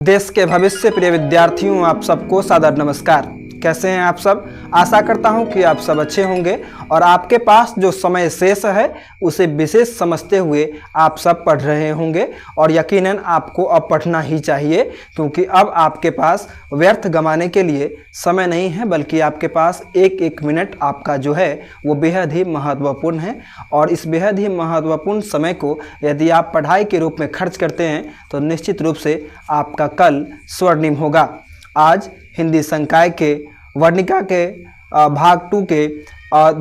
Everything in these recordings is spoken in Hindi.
देश के भविष्य प्रिय विद्यार्थियों, आप सबको सादर नमस्कार। कैसे हैं आप सब? आशा करता हूं कि आप सब अच्छे होंगे और आपके पास जो समय शेष है उसे विशेष समझते हुए आप सब पढ़ रहे होंगे और यकीनन आपको अब पढ़ना ही चाहिए, क्योंकि अब आपके पास व्यर्थ गंवाने के लिए समय नहीं है, बल्कि आपके पास एक एक मिनट आपका जो है वो बेहद ही महत्वपूर्ण है। और इस बेहद ही महत्वपूर्ण समय को यदि आप पढ़ाई के रूप में खर्च करते हैं तो निश्चित रूप से आपका कल स्वर्णिम होगा। आज हिंदी संकाय के वर्णिका के भाग 2 के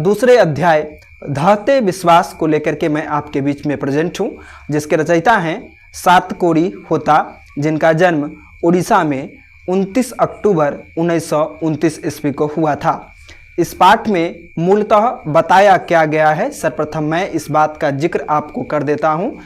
दूसरे अध्याय धहते विश्वास को लेकर के मैं आपके बीच में प्रेजेंट हूँ, जिसके रचयिता हैं सातकोड़ी होता, जिनका जन्म उड़ीसा में 29 अक्टूबर 1929 ईस्वी को हुआ था। इस पाठ में मूलतः बताया क्या गया है, सर्वप्रथम मैं इस बात का जिक्र आपको कर देता हूँ।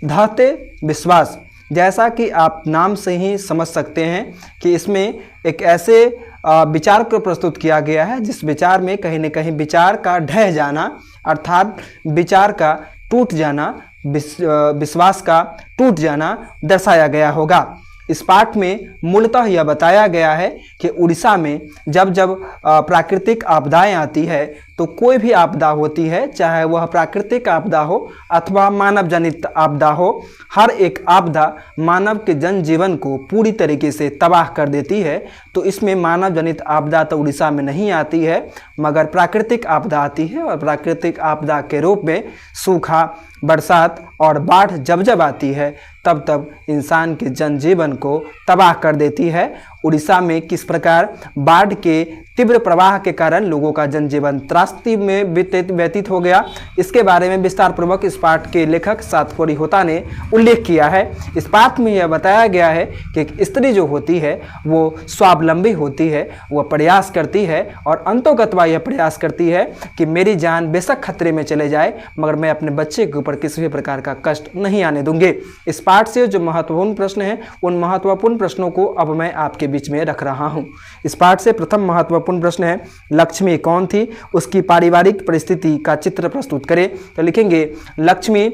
धहते विश्वास, जैसा कि आप नाम से ही समझ सकते हैं कि इसमें एक ऐसे विचार को प्रस्तुत किया गया है जिस विचार में कहीं न कहीं विचार का ढह जाना, अर्थात विचार का टूट जाना, विश्वास का टूट जाना दर्शाया गया होगा। इस पाठ में मूलतः यह बताया गया है कि उड़ीसा में जब जब प्राकृतिक आपदाएं आती है तो कोई भी आपदा होती है, चाहे वह प्राकृतिक आपदा हो अथवा मानव जनित आपदा हो, हर एक आपदा मानव के जनजीवन को पूरी तरीके से तबाह कर देती है। तो इसमें मानव जनित आपदा तो उड़ीसा में नहीं आती है, मगर प्राकृतिक आपदा आती है और प्राकृतिक आपदा के रूप में सूखा, बरसात और बाढ़ जब जब आती है तब तब इंसान के जनजीवन को तबाह कर देती है। उड़ीसा में किस प्रकार बाढ़ के तीव्र प्रवाह के कारण लोगों का जनजीवन त्रासदी में व्यतीत हो गया, इसके बारे में विस्तार पूर्वक इस पाठ के लेखक सातकोड़ी होता ने उल्लेख किया है। इस पाठ में यह बताया गया है कि एक स्त्री जो होती है वो स्वावलंबी होती है, वह प्रयास करती है और अंतोगत्वा यह प्रयास करती है कि मेरी जान बेशक खतरे में चले जाए मगर मैं अपने बच्चे के ऊपर किसी भी प्रकार का कष्ट नहीं आने दूंगी। इस पाठ से जो महत्वपूर्ण प्रश्न हैं उन महत्वपूर्ण प्रश्नों को अब मैं आपके बीच में रख रहा हूं। इस पाठ से प्रथम महत्वपूर्ण प्रश्न है, लक्ष्मी कौन थी, उसकी पारिवारिक परिस्थिति का चित्र प्रस्तुत करें। तो लिखेंगे, लक्ष्मी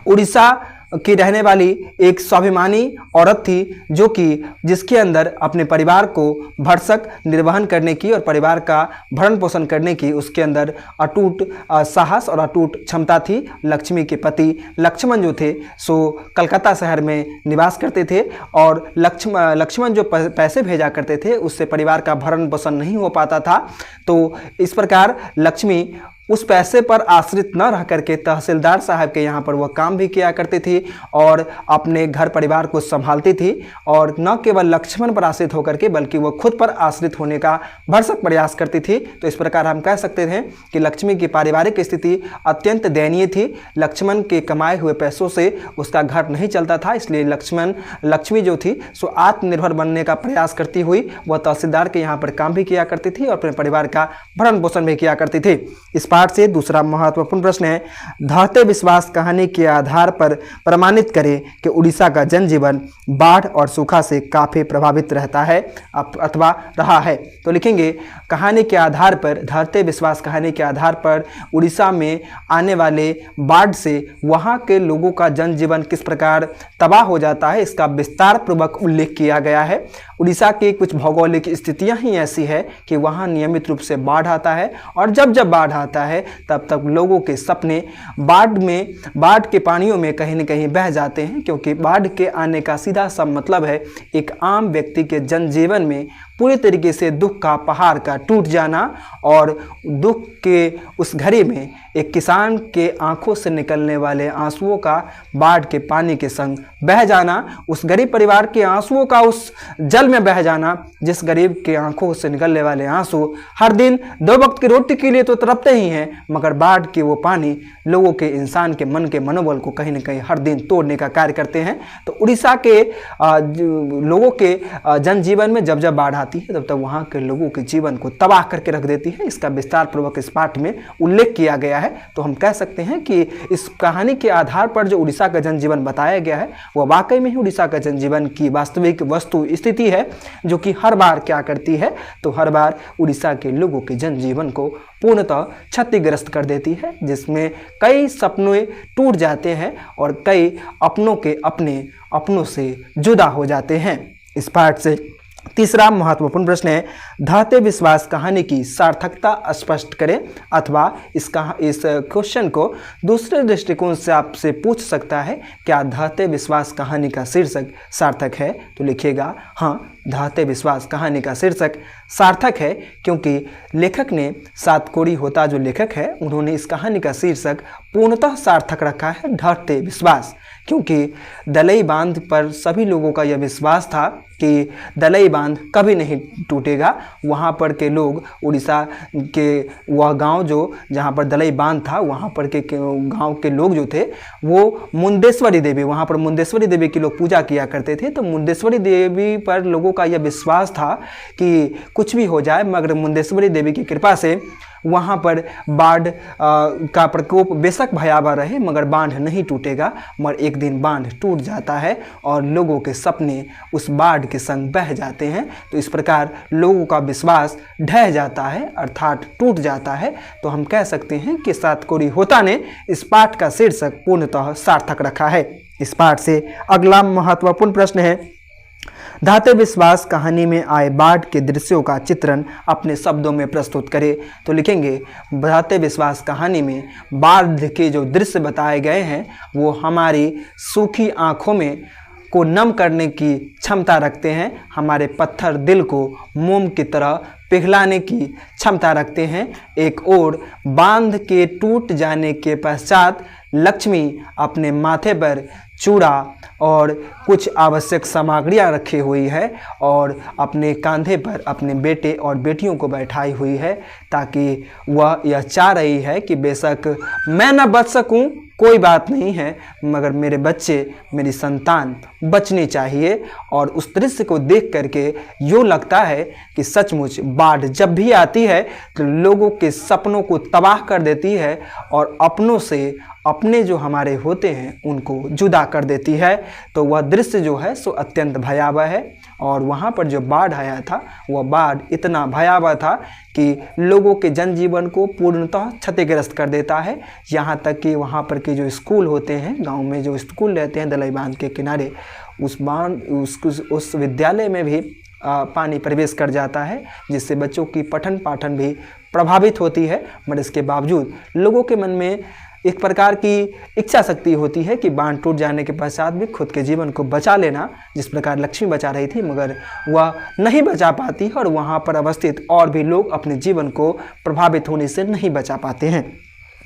उड़ीसा की रहने वाली एक स्वाभिमानी औरत थी, जो कि जिसके अंदर अपने परिवार को भरसक निर्वहन करने की और परिवार का भरण पोषण करने की उसके अंदर अटूट साहस और अटूट क्षमता थी। लक्ष्मी के पति लक्ष्मण जो थे सो कलकत्ता शहर में निवास करते थे और लक्ष्मण जो पैसे भेजा करते थे उससे परिवार का भरण पोषण नहीं हो पाता था। तो इस प्रकार लक्ष्मी उस पैसे पर आश्रित न रह करके तहसीलदार साहब के यहाँ पर वह काम भी किया करती थी और अपने घर परिवार को संभालती थी और न केवल लक्ष्मण पर आश्रित होकर के बल्कि वह खुद पर आश्रित होने का भरसक प्रयास करती थी। तो इस प्रकार हम कह सकते हैं कि लक्ष्मी की पारिवारिक स्थिति अत्यंत दयनीय थी। लक्ष्मण के कमाए हुए पैसों से उसका घर नहीं चलता था, इसलिए लक्ष्मी जो थी सो आत्मनिर्भर बनने का प्रयास करती हुई वह तहसीलदार के यहाँ पर काम भी किया करती थी और अपने परिवार का भरण पोषण भी किया करती थी। इस पाठ से दूसरा महत्वपूर्ण प्रश्न है, धहते विश्वास कहानी के आधार पर प्रमाणित करें कि उड़ीसा का जनजीवन बाढ़ और सूखा से काफी प्रभावित रहता है अथवा रहा है। तो लिखेंगे, कहानी के आधार पर, धहते विश्वास कहानी के आधार पर उड़ीसा में आने वाले बाढ़ से वहां के लोगों का जनजीवन किस प्रकार तबाह हो जाता है इसका विस्तार पूर्वक उल्लेख किया गया है। उड़ीसा की कुछ भौगोलिक स्थितियां ही ऐसी है कि वहां नियमित रूप से बाढ़ आता है और जब जब बाढ़ आता है तब तक लोगों के सपने बाढ़ के पानियों में कहीं न कहीं बह जाते हैं, क्योंकि बाढ़ के आने का सीधा सा मतलब है एक आम व्यक्ति के जनजीवन में पूरी तरीके से दुख का पहाड़ का टूट जाना और दुख के उस घड़ी में एक किसान के आंखों से निकलने वाले आंसुओं का बाढ़ के पानी के संग बह जाना, उस गरीब परिवार के आंसुओं का उस जल में बह जाना जिस गरीब के आंखों से निकलने वाले आंसू हर दिन 2 वक्त की रोटी के लिए तो तड़पते ही हैं, मगर बाढ़ के वो पानी लोगों के, इंसान के मन के मनोबल को कहीं न कहीं हर दिन तोड़ने का कार्य करते हैं। तो उड़ीसा के लोगों के जनजीवन में जब जब बाढ़ आती है तब तब वहाँ के लोगों के जीवन को तबाह करके रख देती है। इसका विस्तार पूर्वक इस पाठ में उल्लेख किया गया है। तो हम कह सकते हैं कि इस कहानी के आधार पर जो उड़ीसा का जनजीवन बताया गया है वह वाकई में ही उड़ीसा का जनजीवन की वास्तविक वस्तु स्थिति है, जो कि हर बार क्या करती है, तो हर बार उड़ीसा के लोगों के जनजीवन को पूर्णतः क्षतिग्रस्त कर देती है, जिसमें कई सपने टूट जाते हैं और कई अपनों के अपनों से जुदा हो जाते हैं। इस पाठ से तीसरा महत्वपूर्ण प्रश्न है, धात्य विश्वास कहानी की सार्थकता स्पष्ट करें। अथवा इस क्वेश्चन को दूसरे दृष्टिकोण से आपसे पूछ सकता है, क्या धात्य विश्वास कहानी का शीर्षक सार्थक है? तो लिखिएगा हाँ, धात्य विश्वास कहानी का शीर्षक सार्थक है, क्योंकि लेखक ने, सात कोड़ी होता जो लेखक है, उन्होंने इस कहानी का शीर्षक पूर्णतः सार्थक रखा है, धात्य विश्वास। क्योंकि दलई बांध पर सभी लोगों का यह विश्वास था कि दलई बांध कभी नहीं टूटेगा। वहाँ पर के लोग, उड़ीसा के वह गांव जो जहाँ पर दलई बांध था, वहाँ पर के गांव के लोग जो थे वो मुंडेश्वरी देवी, वहाँ पर मुंडेश्वरी देवी की लोग पूजा किया करते थे। तो मुंडेश्वरी देवी पर लोगों का यह विश्वास था कि कुछ भी हो जाए मगर मुंडेश्वरी देवी की कृपा से वहाँ पर बाढ़ का प्रकोप बेशक भयावह रहे मगर बांध नहीं टूटेगा। मगर एक दिन बांध टूट जाता है और लोगों के सपने उस बाढ़ के संग बह जाते हैं। तो इस प्रकार लोगों का विश्वास ढह जाता है, अर्थात टूट जाता है। तो हम कह सकते हैं कि सात कोड़ी होता ने इस पाठ का शीर्षक पूर्णतः सार्थक रखा है। इस पाठ से अगला महत्वपूर्ण प्रश्न है, धात्य विश्वास कहानी में आए बाढ़ के दृश्यों का चित्रण अपने शब्दों में प्रस्तुत करें। तो लिखेंगे, धात्य विश्वास कहानी में बाढ़ के जो दृश्य बताए गए हैं वो हमारी सूखी आँखों में को नम करने की क्षमता रखते हैं, हमारे पत्थर दिल को मोम की तरह पिघलाने की क्षमता रखते हैं। एक ओर बांध के टूट जाने के पश्चात लक्ष्मी अपने माथे पर चूड़ा और कुछ आवश्यक सामग्रियां रखी हुई है और अपने कंधे पर अपने बेटे और बेटियों को बैठाई हुई है, ताकि वह यह चाह रही है कि बेशक मैं न बच सकूं, कोई बात नहीं है, मगर मेरे बच्चे, मेरी संतान बचनी चाहिए। और उस दृश्य को देख करके यूँ लगता है कि सचमुच बाढ़ जब भी आती है तो लोगों के सपनों को तबाह कर देती है और अपनों से अपने जो हमारे होते हैं उनको जुदा कर देती है। तो वह दृश्य जो है सो अत्यंत भयावह है। और वहाँ पर जो बाढ़ आया था वह बाढ़ इतना भयावह था कि लोगों के जनजीवन को पूर्णतः क्षतिग्रस्त कर देता है। यहाँ तक कि वहाँ पर के जो स्कूल होते हैं, गांव में जो स्कूल रहते हैं दलई बांध के किनारे, उस विद्यालय में भी पानी प्रवेश कर जाता है, जिससे बच्चों की पठन पाठन भी प्रभावित होती है। मगर इसके बावजूद लोगों के मन में एक प्रकार की इच्छा शक्ति होती है कि बांध टूट जाने के पश्चात भी खुद के जीवन को बचा लेना, जिस प्रकार लक्ष्मी बचा रही थी, मगर वह नहीं बचा पाती और वहाँ पर अवस्थित और भी लोग अपने जीवन को प्रभावित होने से नहीं बचा पाते हैं।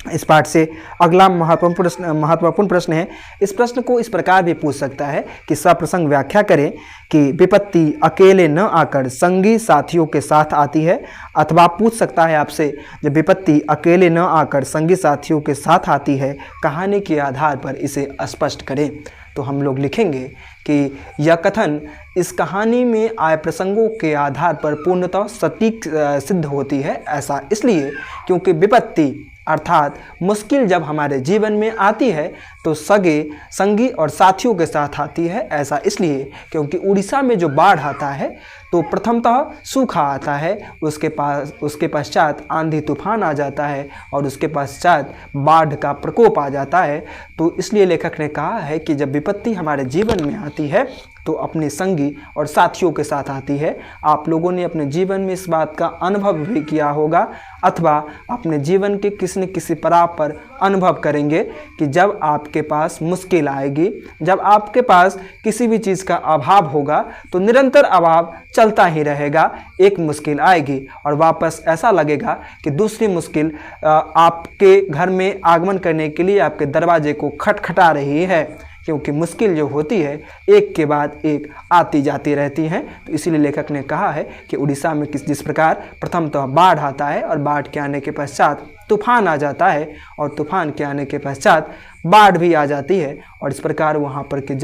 इस पाठ से अगला महत्वपूर्ण प्रश्न है। इस प्रश्न को इस प्रकार भी पूछ सकता है कि सप्रसंग व्याख्या करें कि विपत्ति अकेले न आकर संगी साथियों के साथ आती है। अथवा पूछ सकता है आपसे, जब विपत्ति अकेले न आकर संगी साथियों के साथ आती है, कहानी के आधार पर इसे स्पष्ट करें। तो हम लोग लिखेंगे कि यह कथन इस कहानी में आए प्रसंगों के आधार पर पूर्णतः सटीक सिद्ध होती है। ऐसा इसलिए क्योंकि विपत्ति अर्थात मुश्किल जब हमारे जीवन में आती है तो संगी और साथियों के साथ आती है। ऐसा इसलिए क्योंकि उड़ीसा में जो बाढ़ आता है तो प्रथमतः सूखा आता है, उसके पश्चात आंधी तूफान आ जाता है और उसके पश्चात बाढ़ का प्रकोप आ जाता है। तो इसलिए लेखक ने कहा है कि जब विपत्ति हमारे जीवन में आती है तो अपने संगी और साथियों के साथ आती है। आप लोगों ने अपने जीवन में इस बात का अनुभव भी किया होगा अथवा अपने जीवन के किसी न किसी पड़ाव पर अनुभव करेंगे कि जब आपके पास मुश्किल आएगी, जब आपके पास किसी भी चीज़ का अभाव होगा तो निरंतर अभाव चलता ही रहेगा। एक मुश्किल आएगी और वापस ऐसा लगेगा कि दूसरी मुश्किल आपके घर में आगमन करने के लिए आपके दरवाजे को खटखटा रही है, क्योंकि मुश्किल जो होती है एक के बाद एक आती जाती रहती हैं। तो इसीलिए लेखक ने कहा है कि उड़ीसा में जिस प्रकार प्रथम तो बाढ़ आता है और बाढ़ के आने के पश्चात तूफान आ जाता है और तूफान के आने के पश्चात बाढ़ भी आ जाती है और इस प्रकार वहाँ पर के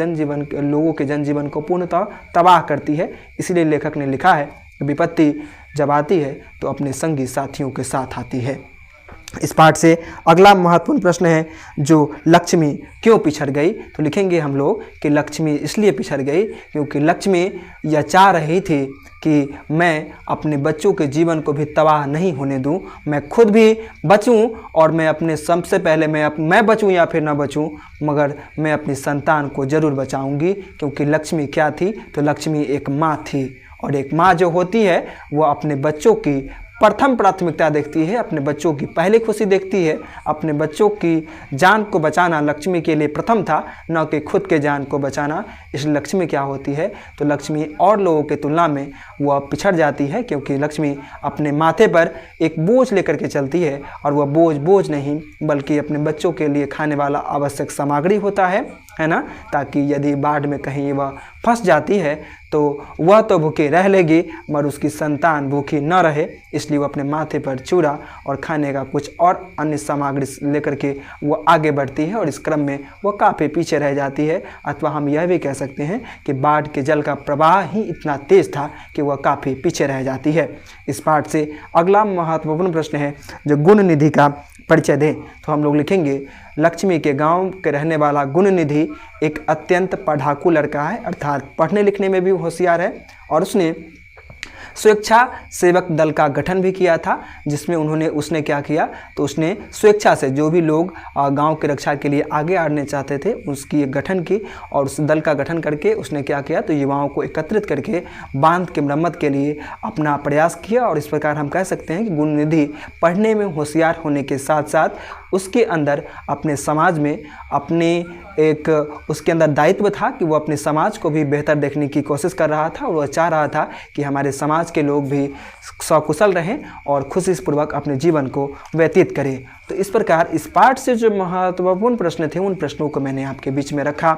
लोगों के जनजीवन को पूर्णतः तबाह करती है। इसीलिए लेखक ने लिखा है कि विपत्ति जब आती है तो अपने संगी साथियों के साथ आती है। इस पाठ से अगला महत्वपूर्ण प्रश्न है जो लक्ष्मी क्यों पिछड़ गई। तो लिखेंगे हम लोग कि लक्ष्मी इसलिए पिछड़ गई क्योंकि लक्ष्मी यह चाह रही थी कि मैं अपने बच्चों के जीवन को भी तबाह नहीं होने दूं, मैं खुद भी बचूं और मैं अपने सबसे पहले मैं बचूं या फिर ना बचूं, मगर मैं अपनी संतान को ज़रूर बचाऊंगी। क्योंकि लक्ष्मी क्या थी, तो लक्ष्मी एक माँ थी और एक माँ जो होती है वो अपने बच्चों की प्रथम प्राथमिकता देखती है, अपने बच्चों की पहली खुशी देखती है। अपने बच्चों की जान को बचाना लक्ष्मी के लिए प्रथम था, न कि खुद के जान को बचाना। इसलिए लक्ष्मी क्या होती है, तो लक्ष्मी और लोगों के तुलना में वह पिछड़ जाती है क्योंकि लक्ष्मी अपने माथे पर एक बोझ लेकर के चलती है और वह बोझ नहीं बल्कि अपने बच्चों के लिए खाने वाला आवश्यक सामग्री होता है ना, ताकि यदि बाढ़ में कहीं वह फंस जाती है तो वह तो भूखी रह लेगी मगर उसकी संतान भूखी न रहे, इसलिए वह अपने माथे पर चूड़ा और खाने का कुछ और अन्य सामग्री लेकर के वह आगे बढ़ती है और इस क्रम में वह काफ़ी पीछे रह जाती है। अथवा हम यह भी कह सकते हैं कि बाढ़ के जल का प्रवाह ही इतना तेज था कि वह काफ़ी पीछे रह जाती है। इस पाठ से अगला महत्वपूर्ण प्रश्न है जो गुण निधि का परिचय दें। तो हम लोग लिखेंगे लक्ष्मी के गांव के रहने वाला गुण निधि एक अत्यंत पढ़ाकू लड़का है, अर्थात पढ़ने लिखने में भी होशियार है और उसने स्वेच्छा सेवक दल का गठन भी किया था, जिसमें उसने क्या किया, तो उसने स्वेच्छा से जो भी लोग गांव की रक्षा के लिए आगे आने चाहते थे उसकी एक गठन की और उस दल का गठन करके उसने क्या किया, तो युवाओं को एकत्रित करके बांध के मरम्मत के लिए अपना प्रयास किया। और इस प्रकार हम कह सकते हैं कि गुण निधि पढ़ने में होशियार होने के साथ साथ उसके अंदर अपने समाज में उसके अंदर दायित्व था कि वो अपने समाज को भी बेहतर देखने की कोशिश कर रहा था और वह चाह रहा था कि हमारे समाज के लोग भी सकुशल रहें और खुशीपूर्वक अपने जीवन को व्यतीत करें। तो इस प्रकार इस पाठ से जो महत्वपूर्ण प्रश्न थे उन प्रश्नों को मैंने आपके बीच में रखा।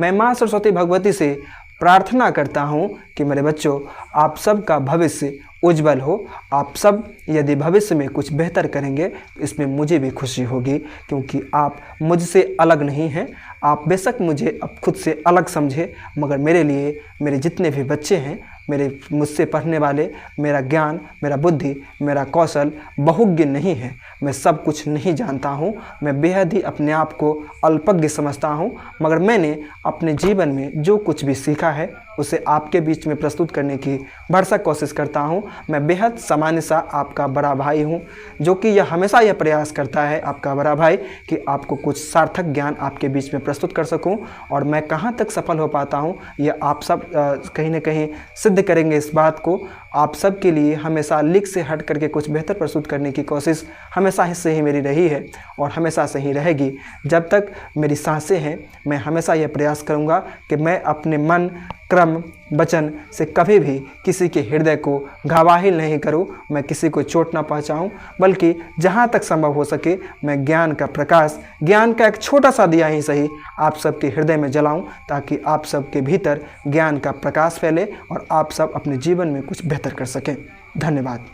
मैं माँ सरस्वती भगवती से प्रार्थना करता हूँ कि मेरे बच्चों आप सब का भविष्य उज्जवल हो। आप सब यदि भविष्य में कुछ बेहतर करेंगे तो इसमें मुझे भी खुशी होगी, क्योंकि आप मुझसे अलग नहीं हैं। आप बेशक मुझे अब खुद से अलग समझे, मगर मेरे लिए मेरे जितने भी बच्चे हैं, मेरे मुझसे पढ़ने वाले, मेरा ज्ञान, मेरा बुद्धि, मेरा कौशल बहुज्ञ नहीं है। मैं सब कुछ नहीं जानता हूँ, मैं बेहद ही अपने आप को अल्पज्ञ समझता हूँ, मगर मैंने अपने जीवन में जो कुछ भी सीखा है उसे आपके बीच में प्रस्तुत करने की भरसक कोशिश करता हूँ। मैं बेहद सामान्य सा आपका बड़ा भाई हूँ, जो कि यह हमेशा यह प्रयास करता है, आपका बड़ा भाई, कि आपको कुछ सार्थक ज्ञान आपके बीच में प्रस्तुत कर सकूँ। और मैं कहाँ तक सफल हो पाता हूँ यह आप सब कहीं ना कहीं सिद्ध करेंगे इस बात को। आप सब के लिए हमेशा लिख से हट करके कुछ बेहतर प्रस्तुत करने की कोशिश हमेशा से ही मेरी रही है और हमेशा से ही रहेगी। जब तक मेरी सांसें हैं मैं हमेशा यह प्रयास करूँगा कि मैं अपने मन, क्रम, वचन से कभी भी किसी के हृदय को घावाहिल नहीं करूं, मैं किसी को चोट ना पहुंचाऊं, बल्कि जहां तक संभव हो सके मैं ज्ञान का प्रकाश, ज्ञान का एक छोटा सा दिया ही सही आप सबके हृदय में जलाऊं, ताकि आप सबके भीतर ज्ञान का प्रकाश फैले और आप सब अपने जीवन में कुछ बेहतर कर सकें। धन्यवाद।